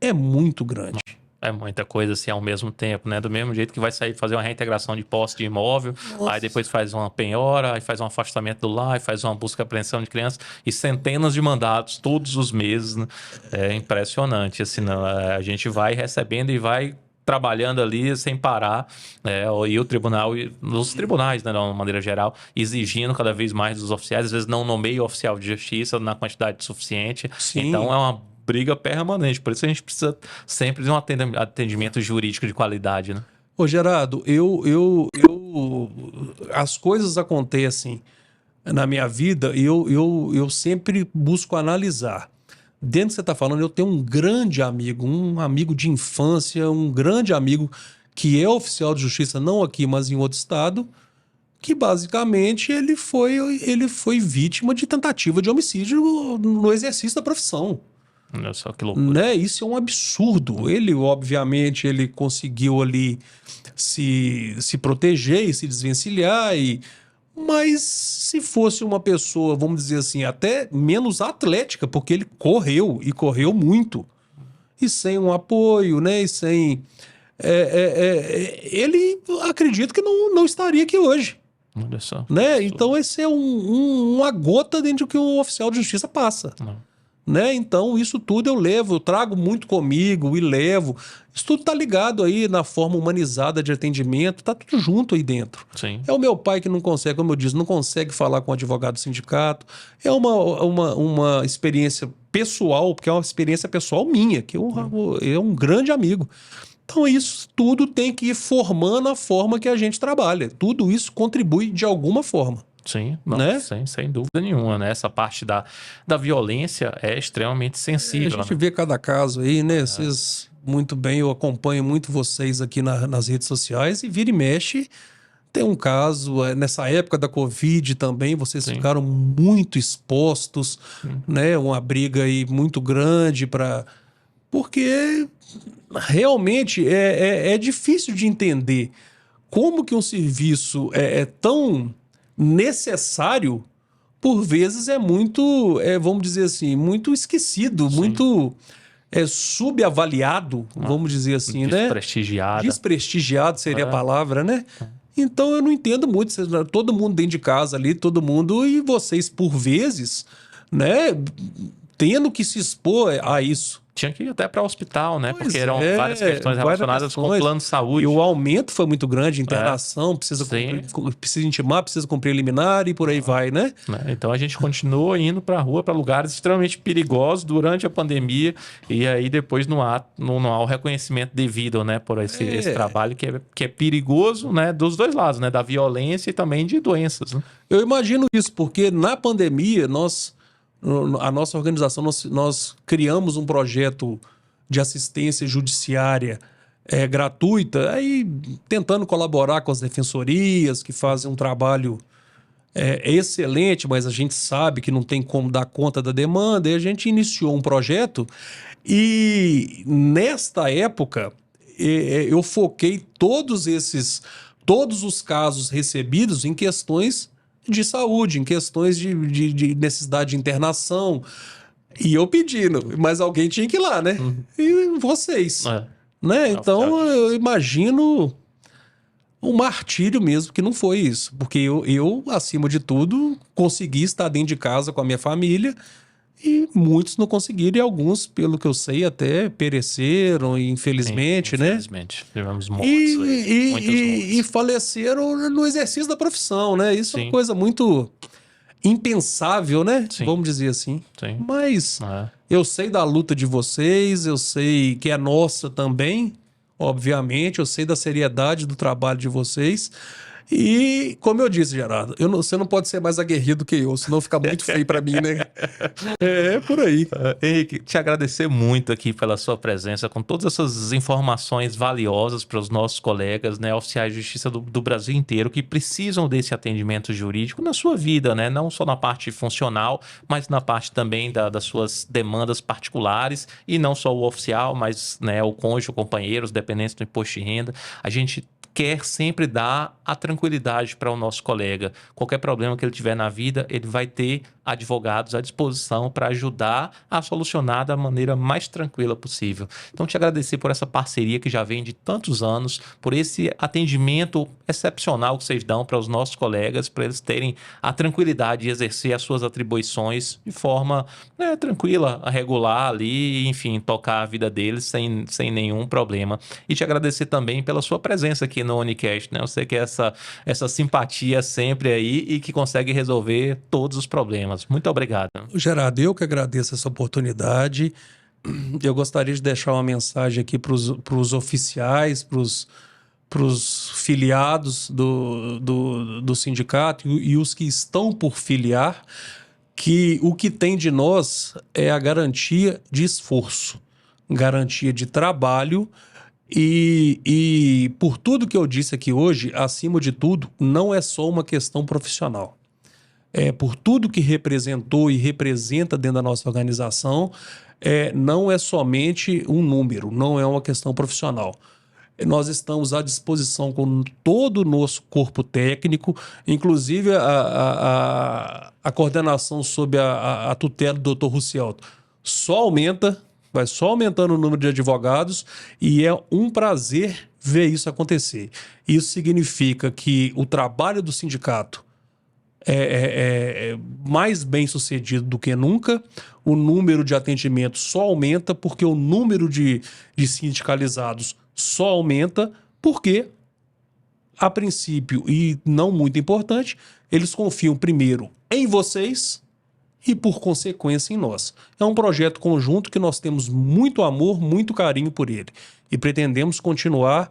é muito grande. É muita coisa assim ao mesmo tempo, né? Do mesmo jeito que vai sair fazer uma reintegração de posse de imóvel, aí depois faz uma penhora, aí faz um afastamento do lar, aí faz uma busca e apreensão de crianças e centenas de mandados todos os meses, né? É impressionante, assim, né? A gente vai recebendo e vai trabalhando ali sem parar, né? E o tribunal, os tribunais, né, de uma maneira geral, exigindo cada vez mais dos oficiais, às vezes não nomeia o oficial de justiça na quantidade suficiente. Sim. Então é uma briga permanente, por isso a gente precisa sempre de um atendimento jurídico de qualidade, né? Ô Gerardo, as coisas acontecem na minha vida e eu sempre busco analisar. Dentro do que você está falando, eu tenho um grande amigo, um amigo de infância, um grande amigo que é oficial de justiça, não aqui, mas em outro estado, que basicamente ele foi vítima de tentativa de homicídio no exercício da profissão. Olha só que loucura. Né? Isso é um absurdo. Ele, obviamente, ele conseguiu ali se proteger e se desvencilhar, mas se fosse uma pessoa, vamos dizer assim, até menos atlética, porque ele correu e correu muito, e sem um apoio, né? E sem... ele acredito que não estaria aqui hoje. Olha só. Né? Então esse é uma gota dentro do que o oficial de justiça passa. Não. Né? Então isso tudo eu trago muito comigo e levo. Isso tudo tá ligado aí na forma humanizada de atendimento, tá tudo junto aí dentro. Sim. É o meu pai que não consegue, como eu disse, não consegue falar com o advogado do sindicato. É uma experiência pessoal, porque é uma experiência pessoal minha, que é um grande amigo. Então isso tudo tem que ir formando a forma que a gente trabalha. Tudo isso contribui de alguma forma. Sim, não, né? sem dúvida nenhuma, né? Essa parte da violência é extremamente sensível. A gente vê cada caso aí, né? Vocês, muito bem, eu acompanho muito vocês aqui nas redes sociais e vira e mexe. Tem um caso, nessa época da Covid também, vocês Sim. ficaram muito expostos, né? Uma briga aí muito grande porque realmente é difícil de entender como que um serviço é tão necessário, por vezes é muito, vamos dizer assim, muito esquecido, Sim. muito subavaliado, vamos dizer assim, né? Desprestigiado. Desprestigiado seria a palavra, né? Então eu não entendo muito, todo mundo dentro de casa ali, todo mundo, e vocês por vezes, né, tendo que se expor a isso. Tinha que ir até para o hospital, né? Pois porque eram várias questões relacionadas com o plano de saúde. E o aumento foi muito grande, internação, precisa intimar, precisa cumprir preliminar e por aí vai, né? Então a gente continua indo para a rua, para lugares extremamente perigosos durante a pandemia, e aí depois não há o reconhecimento devido, né, por esse trabalho que é perigoso, né, dos dois lados, né, da violência e também de doenças. Né? Eu imagino isso, porque na pandemia a nossa organização, nós criamos um projeto de assistência judiciária gratuita, aí tentando colaborar com as defensorias, que fazem um trabalho excelente, mas a gente sabe que não tem como dar conta da demanda, e a gente iniciou um projeto, e nesta época eu foquei todos os casos recebidos em questões de saúde, em questões de necessidade de internação. E eu pedindo, mas alguém tinha que ir lá, né? E vocês. Né? Então eu imagino um martírio mesmo, que não foi isso. Porque eu, acima de tudo, consegui estar dentro de casa com a minha família, e muitos não conseguiram, e alguns, pelo que eu sei, até pereceram, infelizmente, né? Infelizmente, tivemos mortos aí, muitos mortos. E faleceram no exercício da profissão, né? Isso é uma coisa muito impensável, né? Sim. Vamos dizer assim. Sim. Mas eu sei da luta de vocês, eu sei que é nossa também, obviamente, eu sei da seriedade do trabalho de vocês. E, como eu disse, Gerardo, você não pode ser mais aguerrido que eu, senão fica muito feio para mim, né? É por aí. Henrique, te agradecer muito aqui pela sua presença, com todas essas informações valiosas para os nossos colegas, né, oficiais de justiça do Brasil inteiro, que precisam desse atendimento jurídico na sua vida, né? Não só na parte funcional, mas na parte também das suas demandas particulares, e não só o oficial, mas, né, o cônjuge, o companheiro, os dependentes do imposto de renda. A gente quer sempre dar a tranquilidade para o nosso colega. Qualquer problema que ele tiver na vida, ele vai ter advogados à disposição para ajudar a solucionar da maneira mais tranquila possível. Então, te agradecer por essa parceria que já vem de tantos anos, por esse atendimento excepcional que vocês dão para os nossos colegas, para eles terem a tranquilidade de exercer as suas atribuições de forma, né, tranquila, regular ali, enfim, tocar a vida deles sem nenhum problema. E te agradecer também pela sua presença aqui no Unicast, né? Eu sei que essa simpatia sempre aí e que consegue resolver todos os problemas. Muito obrigado. Gerardo, eu que agradeço essa oportunidade. Eu gostaria de deixar uma mensagem aqui para os oficiais, para os filiados do sindicato e os que estão por filiar, que o que tem de nós é a garantia de esforço, garantia de trabalho e por tudo que eu disse aqui hoje, acima de tudo, não é só uma questão profissional. Por tudo que representou e representa dentro da nossa organização, não é somente um número, não é uma questão profissional. Nós estamos à disposição com todo o nosso corpo técnico, inclusive a coordenação sob a tutela do Dr. Rucielto só aumenta, vai só aumentando o número de advogados e é um prazer ver isso acontecer. Isso significa que o trabalho do sindicato é mais bem sucedido do que nunca, o número de atendimentos só aumenta porque o número de sindicalizados só aumenta porque, a princípio, e não muito importante, eles confiam primeiro em vocês e, por consequência, em nós. É um projeto conjunto que nós temos muito amor, muito carinho por ele e pretendemos continuar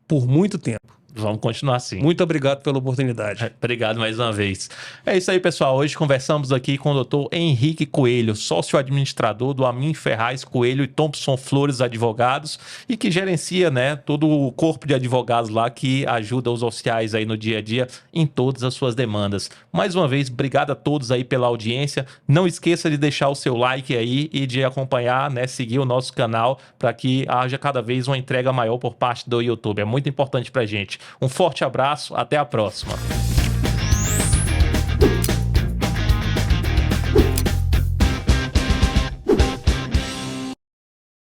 por muito tempo. Vamos continuar assim. Muito obrigado pela oportunidade. Obrigado mais uma vez. É isso aí, pessoal. Hoje conversamos aqui com o Dr. Henrique Coelho, sócio administrador do Amin Ferraz Coelho e Thompson Flores Advogados e que gerencia, né, todo o corpo de advogados lá que ajuda os oficiais aí no dia a dia em todas as suas demandas. Mais uma vez, obrigado a todos aí pela audiência. Não esqueça de deixar o seu like aí e de acompanhar, né, seguir o nosso canal para que haja cada vez uma entrega maior por parte do YouTube. É muito importante pra gente. Um forte abraço, até a próxima.